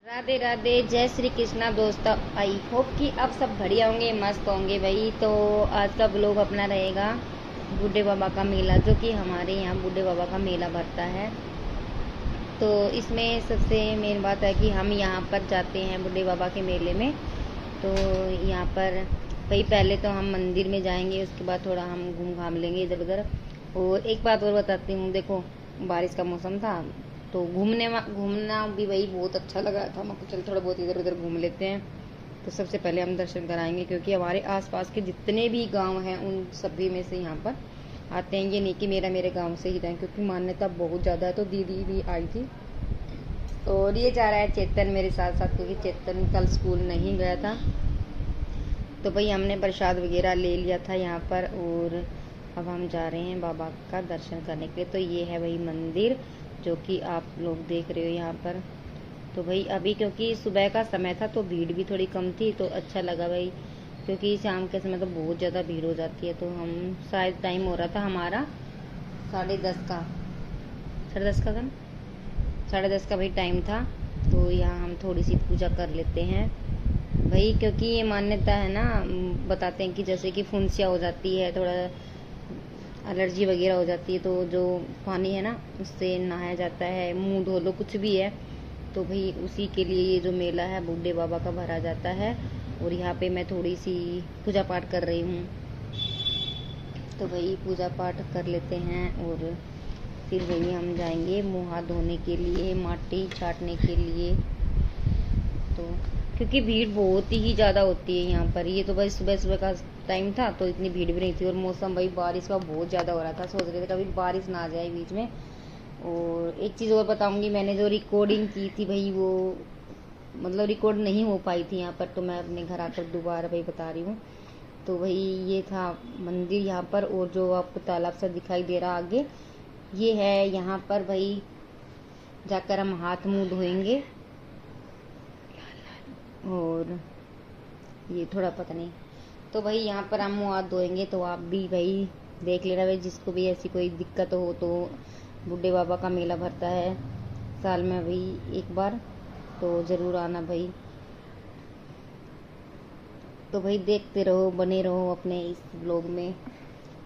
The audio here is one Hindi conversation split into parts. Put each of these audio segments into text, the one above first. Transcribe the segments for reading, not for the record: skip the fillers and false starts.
राधे राधे, जय श्री कृष्णा दोस्तों। आई होप कि आप सब बढ़िया होंगे, मस्त होंगे भाई। तो आज का ब्लॉग अपना रहेगा बूढ़े बाबा का मेला, जो कि हमारे यहाँ बूढ़े बाबा का मेला भरता है। तो इसमें सबसे मेन बात है कि हम यहाँ पर जाते हैं बूढ़े बाबा के मेले में। तो यहाँ पर भाई पहले तो हम मंदिर में जाएंगे, उसके बाद थोड़ा हम घूम घाम लेंगे इधर उधर। और एक बात और बताती हूँ, देखो बारिश का मौसम था तो घूमना भी भाई बहुत अच्छा लगा था। मैं चल थोड़ा बहुत इधर उधर घूम लेते हैं। तो सबसे पहले हम दर्शन कराएंगे, क्योंकि हमारे आसपास के जितने भी गांव हैं उन सभी में से यहाँ पर आते हैं। ये नहीं कि मेरे गांव से ही था, क्योंकि मान्यता बहुत ज़्यादा है। तो दीदी भी आई थी और ये जा रहा है चेतन मेरे साथ साथ, क्योंकि चेतन कल स्कूल नहीं गया था। तो भाई हमने प्रसाद वगैरह ले लिया था यहाँ पर, और अब हम जा रहे हैं बाबा का दर्शन करने के लिए। तो ये है वही मंदिर जो कि आप लोग देख रहे हो यहाँ पर। तो भाई अभी क्योंकि सुबह का समय था तो भीड़ भी थोड़ी कम थी, तो अच्छा लगा भाई, क्योंकि शाम के समय तो बहुत ज़्यादा भीड़ हो जाती है। तो हम शायद टाइम हो रहा था हमारा 10:30 का, 10:30 का था, 10:30 का भाई टाइम था। तो यहाँ हम थोड़ी सी पूजा कर लेते हैं भाई, क्योंकि ये मान्यता है ना, बताते हैं कि जैसे कि फुंसिया हो जाती है, थोड़ा एलर्जी वगैरह हो जाती है, तो जो पानी है ना उससे नहाया जाता है, मुंह धो लो, कुछ भी है। तो भाई उसी के लिए ये जो मेला है बूढ़े बाबा का भरा जाता है। और यहाँ पे मैं थोड़ी सी पूजा पाठ कर रही हूँ। तो भाई पूजा पाठ कर लेते हैं और फिर वही हम जाएंगे मुँह हाथ धोने के लिए, माटी छाटने के लिए। तो क्योंकि भीड़ बहुत ही ज़्यादा होती है यहाँ पर। ये तो भाई सुबह सुबह का टाइम था तो इतनी भीड़ भी नहीं थी, और मौसम भाई बारिश का बहुत ज़्यादा हो रहा था। सोच रहे थे कभी बारिश ना आ जाए बीच में। और एक चीज़ और बताऊंगी, मैंने जो रिकॉर्डिंग की थी भाई वो मतलब रिकॉर्ड नहीं हो पाई थी यहाँ पर, तो मैं अपने घर आकर दोबारा भाई बता रही हूँ। तो भाई ये था मंदिर यहाँ पर, और जो आपको तालाब सा दिखाई दे रहा आगे, ये है यहाँ पर भाई जाकर हम हाथ मुंह धोएंगे। और ये थोड़ा पता नहीं, तो भाई यहाँ पर हम मुँह हाथ धोएंगे। तो आप भी भाई देख लेना भाई, जिसको भी ऐसी कोई दिक्कत हो। तो बूढ़े बाबा का मेला भरता है साल में भाई एक बार, तो ज़रूर आना भाई। तो भाई देखते रहो, बने रहो अपने इस ब्लॉग में।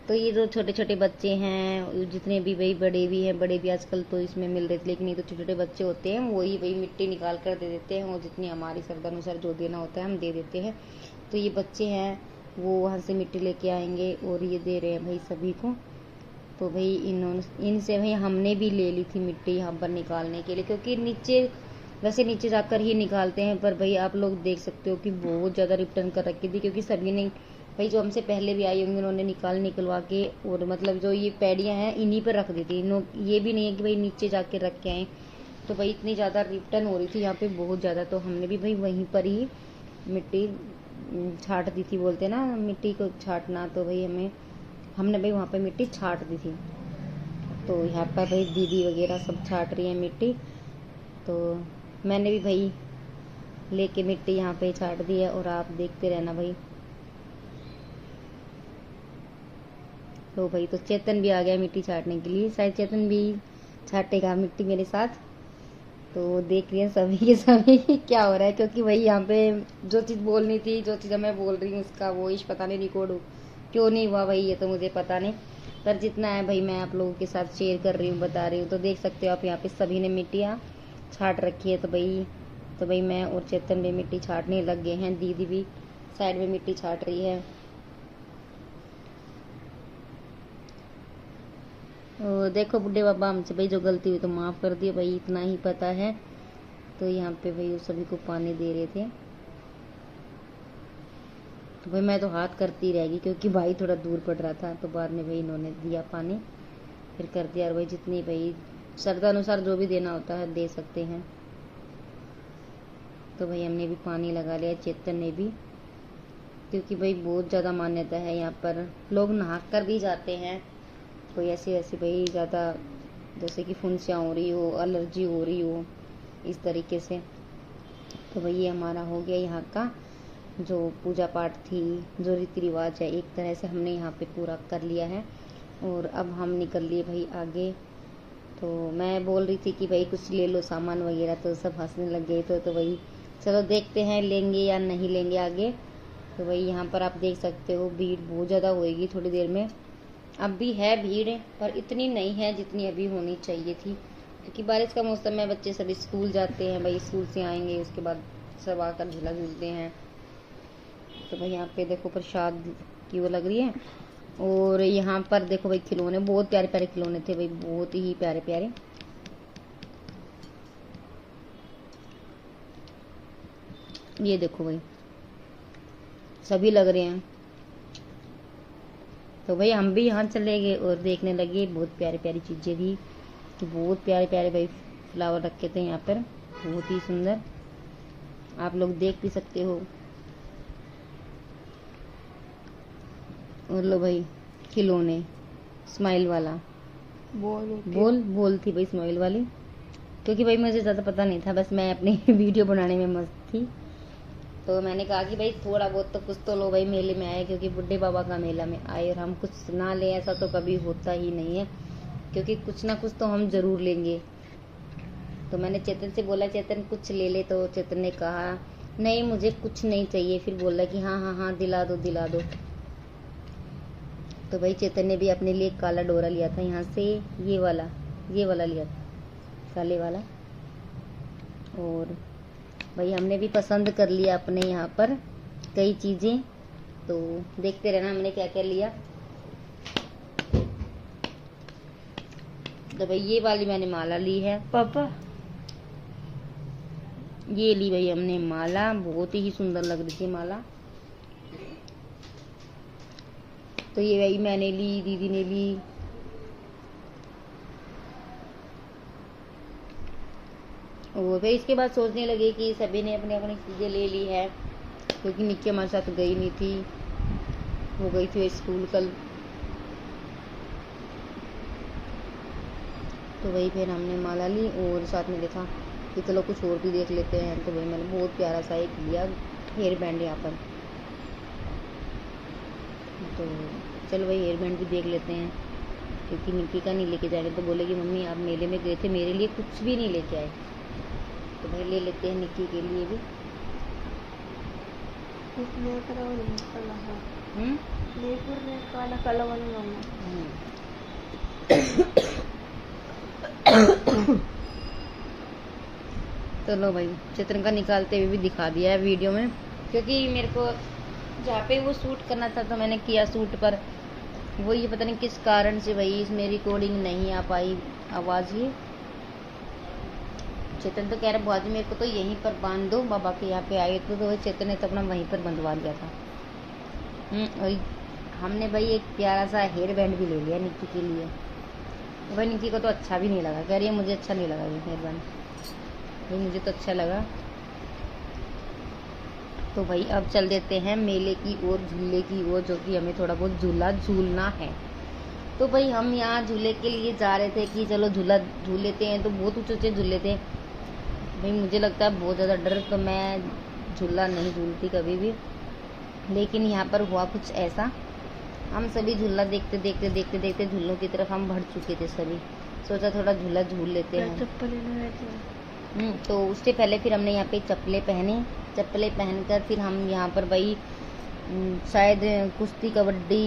तो ये जो छोटे छोटे बच्चे हैं, जितने भी भाई बड़े भी हैं, बड़े भी आजकल तो इसमें मिल रहे थे, लेकिन ये तो छोटे छोटे बच्चे होते हैं, वही भाई मिट्टी निकाल कर दे देते हैं। और जितनी हमारी श्रद्धानुसार जो देना होता है हम दे देते हैं। तो ये बच्चे हैं वो वहाँ से मिट्टी लेके आएंगे और ये दे रहे हैं भाई सभी को। तो भाई इनसे भाई हमने भी ले ली थी मिट्टी यहाँ पर निकालने के लिए, क्योंकि नीचे वैसे नीचे जाकर ही निकालते हैं, पर भाई आप लोग देख सकते हो कि बहुत ज़्यादा रिटर्न कर रखी थी, क्योंकि सभी ने भाई जो हमसे पहले भी आई होंगे उन्होंने निकलवा के, और मतलब जो ये पैड़ियाँ हैं इन्हीं पर रख दी थी। ये भी नहीं है कि भाई नीचे जाके रख के आए। तो भाई इतनी ज़्यादा रिटर्न हो रही थी यहाँ पे बहुत ज़्यादा, तो हमने भी भाई वहीं पर ही मिट्टी छाट दी थी, बोलते ना मिट्टी को छाटना। तो भाई हमने भाई वहाँ पे मिट्टी छाट दी थी। तो यहाँ पर भाई दीदी वगैरह सब छाट रही है मिट्टी। तो मैंने भी भाई लेके मिट्टी यहाँ पे छाट दी है, और आप देखते रहना भाई। तो भाई तो चेतन भी आ गया मिट्टी छाटने के लिए, शायद चेतन भी छाटेगा मिट्टी मेरे साथ। तो देख रही है सभी के सभी क्या हो रहा है, क्योंकि भाई यहाँ पे जो चीज़ बोलनी थी, जो चीज़ मैं बोल रही हूँ उसका वॉइस पता नहीं रिकॉर्ड क्यों नहीं हुआ भाई, ये तो मुझे पता नहीं। पर जितना है भाई मैं आप लोगों के साथ शेयर कर रही हूँ, बता रही हूँ। तो देख सकते हो आप यहाँ पे सभी ने मिट्टियाँ छाट रखी है। तो भाई मैं और चेतन भी मिट्टी छाटने लग गए हैं, दीदी भी साइड में मिट्टी छाट रही है। और देखो बूढ़े बाबा हमसे भाई जो गलती हुई तो माफ़ कर दिए भाई, इतना ही पता है। तो यहाँ पे भाई वो सभी को पानी दे रहे थे। तो भाई मैं तो हाथ करती रह गई, क्योंकि भाई थोड़ा दूर पड़ रहा था। तो बाद में भाई इन्होंने दिया पानी, फिर कर दिया। और भाई जितनी भाई श्रद्धा अनुसार जो भी देना होता है दे सकते हैं। तो भाई हमने भी पानी लगा लिया, चेतन ने भी, क्योंकि भाई बहुत ज़्यादा मान्यता है यहाँ पर, लोग नहा कर भी जाते हैं। कोई ऐसी ऐसी भाई ज़्यादा जैसे कि फुंसियाँ हो रही हो, एलर्जी हो रही हो, इस तरीके से। तो भाई ये हमारा हो गया यहाँ का जो पूजा पाठ थी, जो रीति रिवाज है, एक तरह से हमने यहाँ पे पूरा कर लिया है। और अब हम निकल लिए भाई आगे तो मैं बोल रही थी कि भाई कुछ ले लो सामान वगैरह, तो सब हंसने लग गए। तो वही चलो देखते हैं लेंगे या नहीं लेंगे आगे। तो वही यहाँ पर आप देख सकते हो भीड़ बहुत ज़्यादा होएगी थोड़ी देर में। अब भी है भीड़, पर इतनी नहीं है जितनी अभी होनी चाहिए थी, क्योंकि बारिश का मौसम है, बच्चे सभी स्कूल जाते हैं, भाई स्कूल से आएंगे उसके बाद सब आकर झूला झूलते हैं। तो भाई यहाँ पे देखो प्रसाद की वो लग रही है, और यहाँ पर देखो भाई खिलौने, बहुत प्यारे प्यारे खिलौने थे भाई, बहुत ही प्यारे प्यारे। ये देखो भाई सभी लग रहे हैं। तो भाई हम भी यहाँ चले गए और देखने लगे, बहुत प्यारी प्यारी चीजें थी, तो बहुत प्यारे प्यारे भाई फ्लावर रखे थे यहाँ पर, बहुत ही सुंदर, आप लोग देख भी सकते हो। और लो भाई खिलौने, स्माइल वाला बोल थी भाई स्माइल वाली, क्योंकि भाई मुझे ज़्यादा पता नहीं था, बस मैं अपनी वीडियो बनाने में मस्त थी। तो मैंने कहा कि भाई थोड़ा बहुत तो कुछ तो लो भाई, मेले में आए, क्योंकि बुढ़े बाबा का मेला में आए और हम कुछ ना ले ऐसा तो कभी होता ही नहीं है, क्योंकि कुछ ना कुछ तो हम ज़रूर लेंगे। तो मैंने चेतन से बोला चेतन कुछ ले ले, तो चेतन ने कहा नहीं मुझे कुछ नहीं चाहिए, फिर बोला कि हाँ हाँ हाँ दिला दो दिला दो। तो भाई चेतन ने भी अपने लिए काला डोरा लिया था यहाँ से, ये वाला लिया था, काले वाला। और भाई हमने भी पसंद कर लिया अपने यहाँ पर कई चीज़ें, तो देखते रहना हमने क्या क्या लिया। तो भाई ये वाली मैंने माला ली है पापा, ये ली भाई हमने माला, बहुत ही सुंदर लग रही थी माला। तो ये भाई मैंने ली, दीदी ने ली। और फिर इसके बाद सोचने लगे कि सभी ने अपनी अपनी चीज़ें ले ली है, क्योंकि निक्की हमारे साथ गई नहीं थी, वो गई थी स्कूल कल। तो वही फिर हमने माला ली और साथ में देखा कि चलो कुछ और भी देख लेते हैं। तो वही मैंने बहुत प्यारा सा एक लिया हेयर बैंड यहाँ पर, तो चलो भाई हेयर बैंड भी देख लेते हैं, क्योंकि निक्की का नहीं लेके जाएंगे। तो बोलेगी मम्मी आप मेले में गए थे मेरे लिए कुछ भी नहीं लेके आए, तो भाई ले लेते हैं निक्की के लिए भी। चलो भाई चित्र का निकालते हुए भी दिखा दिया है वीडियो में, क्योंकि मेरे को जहाँ पे वो शूट करना था तो मैंने किया शूट पर, वो ये पता नहीं किस कारण से भाई इसमें रिकॉर्डिंग नहीं आ पाई आवाज़। ये चेतन तो कह रहा बुआ जी मेरे को तो यहीं पर बांध दो, बाबा के यहाँ पे आए तो चेतन ने तो अपना वहीं पर बंधवा दिया था। और हमने भाई एक प्यारा सा हेयर बैंड भी ले लिया निक्की के लिए। तो भाई निक्की को तो अच्छा भी नहीं लगा, कह रही है मुझे अच्छा नहीं लगा ये हेयर बैंड, भाई मुझे तो अच्छा लगा। तो भाई अब चल देते हैं मेले की ओर, झूले की ओर, जो कि हमें थोड़ा बहुत झूला झूलना है। तो भाई हम यहाँ झूले के लिए जा रहे थे कि चलो झूला झूल लेते हैं, तो बहुत ऊँचे ऊँचे झूले थे भाई, मुझे लगता है बहुत ज़्यादा डर, तो मैं झूला नहीं झूलती कभी भी। लेकिन यहाँ पर हुआ कुछ ऐसा, हम सभी झूला देखते देखते देखते देखते झूलों की तरफ हम बढ़ चुके थे सभी, सोचा थोड़ा झूला झूल लेते हैं। तो उससे पहले फिर हमने यहाँ पे चप्पलें पहनकर फिर हम यहाँ पर भाई शायद कुश्ती कबड्डी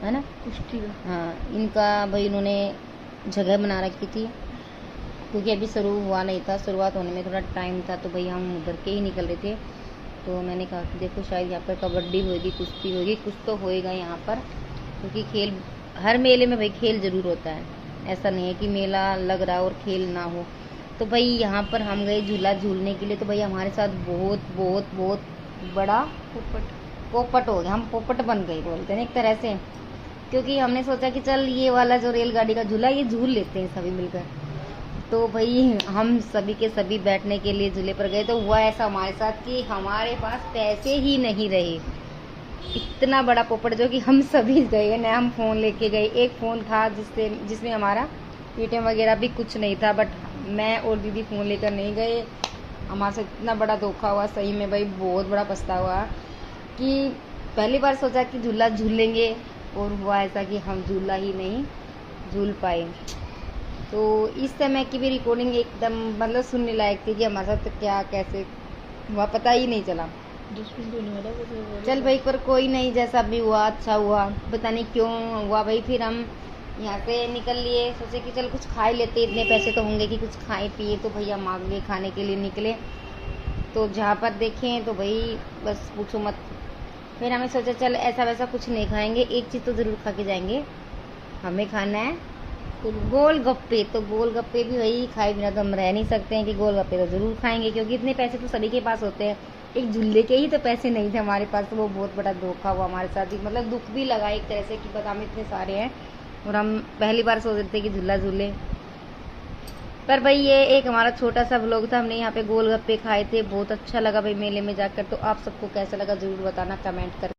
है ना, कुश्ती हाँ इनका भाई इन्होंने जगह बना रखी थी, क्योंकि अभी शुरू हुआ नहीं था, शुरुआत होने में थोड़ा टाइम था, तो भाई हम उधर के ही निकल रहे थे। तो मैंने कहा कि देखो शायद यहाँ पर कबड्डी होगी, कुश्ती होगी, कुछ तो होएगा यहाँ पर, क्योंकि खेल हर मेले में भाई खेल ज़रूर होता है, ऐसा नहीं है कि मेला लग रहा और खेल ना हो। तो भाई यहाँ पर हम गए झूला झूलने के लिए, तो भाई हमारे साथ बहुत बहुत बहुत बड़ा पोपट हो गया, हम पोपट बन गए बोलते हैं एक तरह से, क्योंकि हमने सोचा कि चल ये वाला जो रेलगाड़ी का झूला ये झूल लेते हैं सभी मिलकर। तो भाई हम सभी के सभी बैठने के लिए झूले पर गए, तो हुआ ऐसा हमारे साथ कि हमारे पास पैसे ही नहीं रहे, इतना बड़ा पोपट जो कि हम सभी गए ना, हम फ़ोन लेके गए, एक फ़ोन था जिसमें हमारा पेटीएम वगैरह भी कुछ नहीं था, बट मैं और दीदी फ़ोन लेकर नहीं गए। हमारे से इतना बड़ा धोखा हुआ, सही में भाई बहुत बड़ा पछतावा कि पहली बार सोचा कि झूला झूल लेंगे और हुआ ऐसा कि हम झूला ही नहीं झूल पाए। तो इस समय की भी रिकॉर्डिंग एकदम मतलब सुनने लायक थी कि हमारे साथ क्या कैसे हुआ पता ही नहीं चला। चल भाई, पर कोई नहीं, जैसा भी हुआ अच्छा हुआ। पता नहीं क्यों हुआ भाई, फिर हम यहाँ से निकल लिए, सोचे कि चल कुछ खा ही लेते, इतने पैसे तो होंगे कि कुछ खाए पिए। तो भैया मांग गए, खाने के लिए निकले, तो जहाँ पर देखें तो भाई बस पूछो मत। फिर हमें सोचा चल ऐसा वैसा कुछ नहीं खाएंगे, एक चीज़ तो ज़रूर खा के जाएंगे, हमें खाना है गोलगप्पे। तो गोलगप्पे भी वही खाए बिना तो हम रह नहीं सकते हैं कि गोलगप्पे तो ज़रूर खाएंगे, क्योंकि इतने पैसे तो सभी के पास होते हैं। एक झूले के ही तो पैसे नहीं थे हमारे पास, तो वो बहुत बड़ा धोखा हुआ हमारे साथ। मतलब दुख भी लगा एक तरह से कि बादाम इतने सारे हैं और हम पहली बार सोच रहे थे कि झूला झूले। पर भाई ये एक हमारा छोटा सा व्लॉग था, हमने यहाँ पे गोलगप्पे खाए थे, बहुत अच्छा लगा भाई मेले में जाकर। तो आप सबको कैसा लगा ज़रूर बताना कमेंट कर।